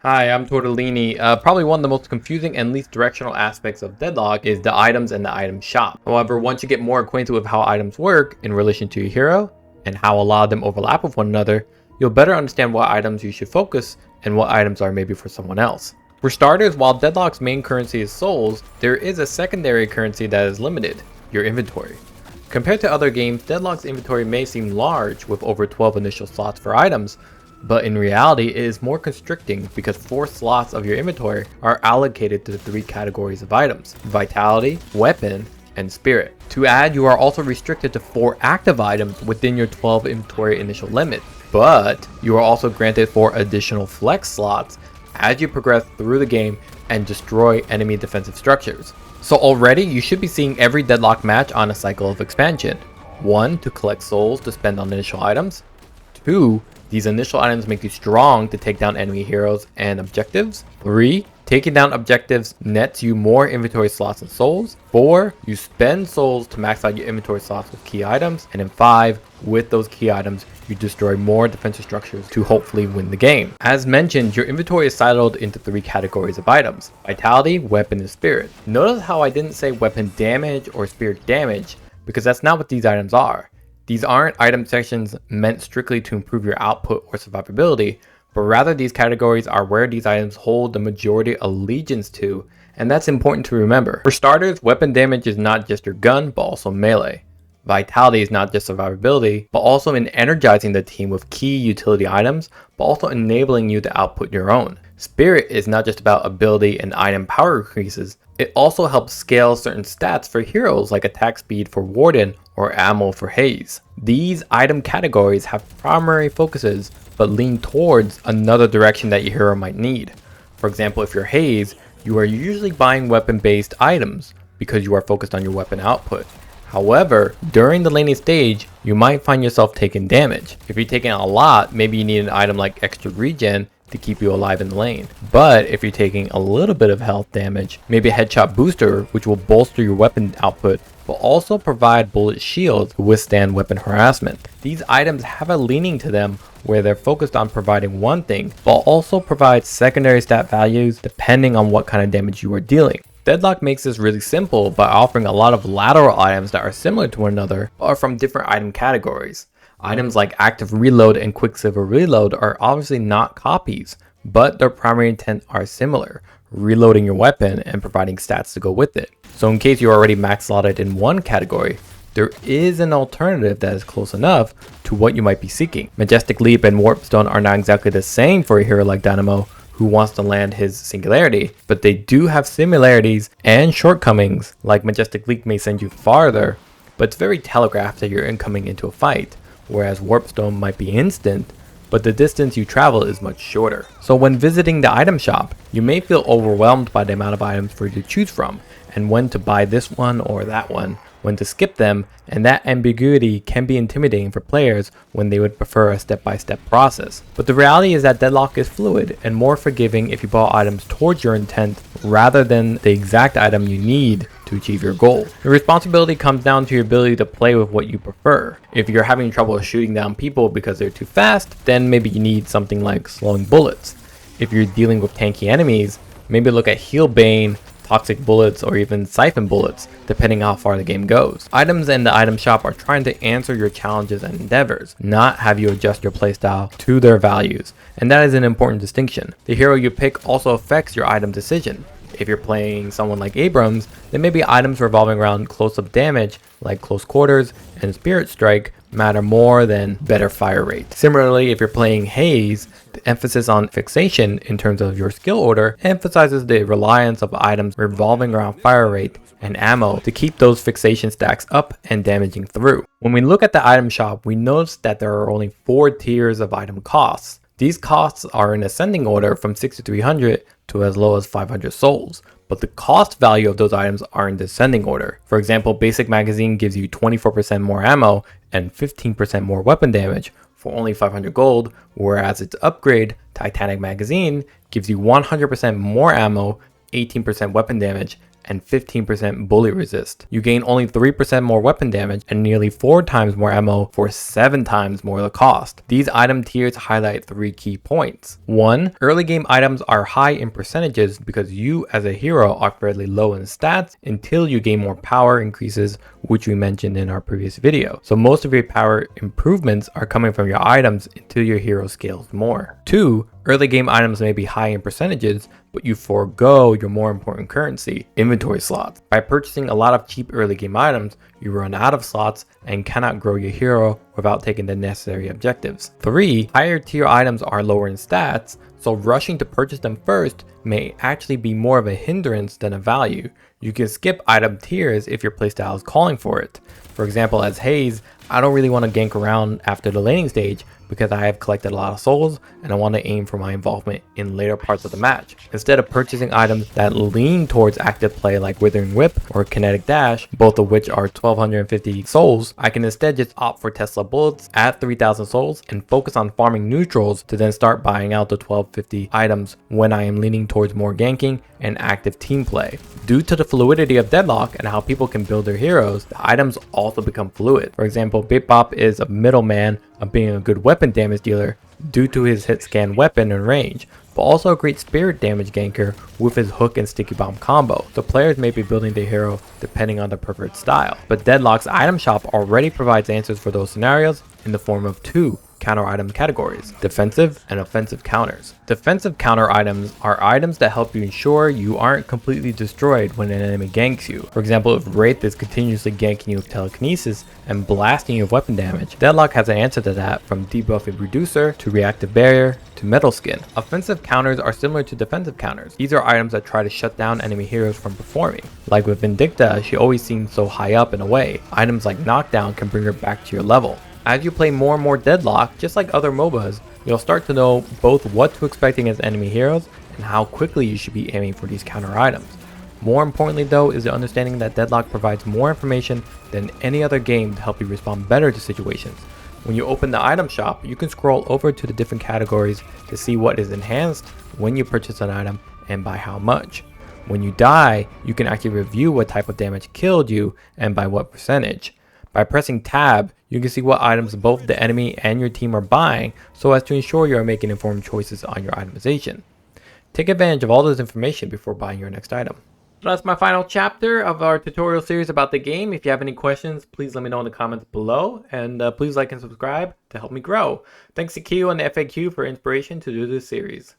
Hi, I'm Torte Lini. Probably one of the most confusing and least directional aspects of Deadlock is the items and the item shop. However, once you get more acquainted with how items work in relation to your hero and how a lot of them overlap with one another, you'll better understand what items you should focus and what items are maybe for someone else. For starters, while Deadlock's main currency is souls, there is a secondary currency that is limited, your inventory. Compared to other games, Deadlock's inventory may seem large with over 12 initial slots for items, but in reality it is more constricting because 4 slots of your inventory are allocated to the 3 categories of items: vitality, weapon, and spirit. To add, you are also restricted to 4 active items within your 12 inventory initial limit, but you are also granted 4 additional flex slots as you progress through the game and destroy enemy defensive structures. So already you should be seeing every Deadlock match on a cycle of expansion. 1. To collect souls to spend on initial items. 2. These initial items make you strong to take down enemy heroes and objectives. 3. Taking down objectives nets you more inventory slots and souls. 4. You spend souls to max out your inventory slots with key items. And then 5. With those key items, you destroy more defensive structures to hopefully win the game. As mentioned, your inventory is siloed into 3 categories of items: vitality, weapon, and spirit. Notice how I didn't say weapon damage or spirit damage, because that's not what these items are. These aren't item sections meant strictly to improve your output or survivability, but rather these categories are where these items hold the majority allegiance to, and that's important to remember. For starters, weapon damage is not just your gun, but also melee. Vitality is not just survivability, but also in energizing the team with key utility items, but also enabling you to output your own. Spirit is not just about ability and item power increases, it also helps scale certain stats for heroes like attack speed for Warden or ammo for Haze. These item categories have primary focuses but lean towards another direction that your hero might need. For example, if you're Haze, you are usually buying weapon based items because you are focused on your weapon output. However, during the laning stage, you might find yourself taking damage. If you're taking a lot, maybe you need an item like extra regen to keep you alive in the lane. But if you're taking a little bit of health damage, maybe a headshot booster, which will bolster your weapon output, will also provide bullet shields to withstand weapon harassment. These items have a leaning to them where they're focused on providing one thing, but also provide secondary stat values depending on what kind of damage you are dealing. Deadlock makes this really simple by offering a lot of lateral items that are similar to one another, but are from different item categories. Items like active reload and quicksilver reload are obviously not copies, but their primary intent are similar: reloading your weapon and providing stats to go with it. So in case you're already max slotted in one category, there is an alternative that is close enough to what you might be seeking. Majestic Leap and Warp Stone are not exactly the same for a hero like Dynamo, who wants to land his singularity, but they do have similarities and shortcomings. Like Majestic Leap may send you farther, but it's very telegraphed that you're incoming into a fight, whereas Warp Stone might be instant, but the distance you travel is much shorter. So when visiting the item shop, you may feel overwhelmed by the amount of items for you to choose from, and when to buy this one or that one, when to skip them, and that ambiguity can be intimidating for players when they would prefer a step-by-step process. But the reality is that Deadlock is fluid and more forgiving if you bought items towards your intent rather than the exact item you need to achieve your goal. The responsibility comes down to your ability to play with what you prefer. If you're having trouble shooting down people because they're too fast, then maybe you need something like slowing bullets. If you're dealing with tanky enemies, maybe look at Heal Bane, toxic bullets, or even siphon bullets, depending how far the game goes. Items in the item shop are trying to answer your challenges and endeavors, not have you adjust your playstyle to their values, and that is an important distinction. The hero you pick also affects your item decision. If you're playing someone like Abrams, then maybe items revolving around close-up damage like close quarters and spirit strike matter more than better fire rate. Similarly, if you're playing Haze, the emphasis on fixation in terms of your skill order emphasizes the reliance of items revolving around fire rate and ammo to keep those fixation stacks up and damaging through. When we look at the item shop, we notice that there are only 4 tiers of item costs. These costs are in ascending order from 6,300 to as low as 500 souls, but the cost value of those items are in descending order. For example, basic magazine gives you 24% more ammo and 15% more weapon damage for only 500 gold, whereas its upgrade, Titanic magazine, gives you 100% more ammo, 18% weapon damage, and 15% bully resist. You gain only 3% more weapon damage and nearly 4 times more ammo for 7 times more the cost. These item tiers highlight 3 key points. 1. Early game items are high in percentages because you as a hero are fairly low in stats until you gain more power increases, which we mentioned in our previous video. So most of your power improvements are coming from your items until your hero scales more. 2. Early game items may be high in percentages, but you forego your more important currency, inventory slots. By purchasing a lot of cheap early game items, you run out of slots and cannot grow your hero without taking the necessary objectives. 3. Higher tier items are lower in stats, so rushing to purchase them first may actually be more of a hindrance than a value. You can skip item tiers if your playstyle is calling for it. For example, as Haze, I don't really want to gank around after the laning stage because I have collected a lot of souls and I want to aim for my involvement in later parts of the match. Instead of purchasing items that lean towards active play like Withering Whip or Kinetic Dash, both of which are 1250 souls, I can instead just opt for Tesla Bullets at 3000 souls and focus on farming neutrals to then start buying out the 1250 items when I am leaning towards more ganking and active team play. Due to the fluidity of Deadlock and how people can build their heroes, the items also become fluid. For example, Bip Bop is a middleman of being a good weapon damage dealer due to his hit scan weapon and range, but also a great spirit damage ganker with his hook and sticky bomb combo. So players may be building their hero depending on their preferred style. But Deadlock's item shop already provides answers for those scenarios in the form of 2 counter item categories: defensive and offensive counters. Defensive counter items are items that help you ensure you aren't completely destroyed when an enemy ganks you. For example, if Wraith is continuously ganking you with telekinesis and blasting you with weapon damage, Deadlock has an answer to that, from debuffing Reducer to reactive barrier to metal skin. Offensive counters are similar to defensive counters. These are items that try to shut down enemy heroes from performing. Like with Vindicta, she always seems so high up and away. Items like knockdown can bring her back to your level. As you play more and more Deadlock, just like other MOBAs, you'll start to know both what to expect against enemy heroes and how quickly you should be aiming for these counter items. More importantly though is the understanding that Deadlock provides more information than any other game to help you respond better to situations. When you open the item shop, you can scroll over to the different categories to see what is enhanced when you purchase an item and by how much. When you die, you can actually review what type of damage killed you and by what percentage. By pressing tab, you can see what items both the enemy and your team are buying so as to ensure you are making informed choices on your itemization. Take advantage of all this information before buying your next item. So that's my final chapter of our tutorial series about the game. If you have any questions, please let me know in the comments below, and please like and subscribe to help me grow. Thanks to Q and the FAQ for inspiration to do this series.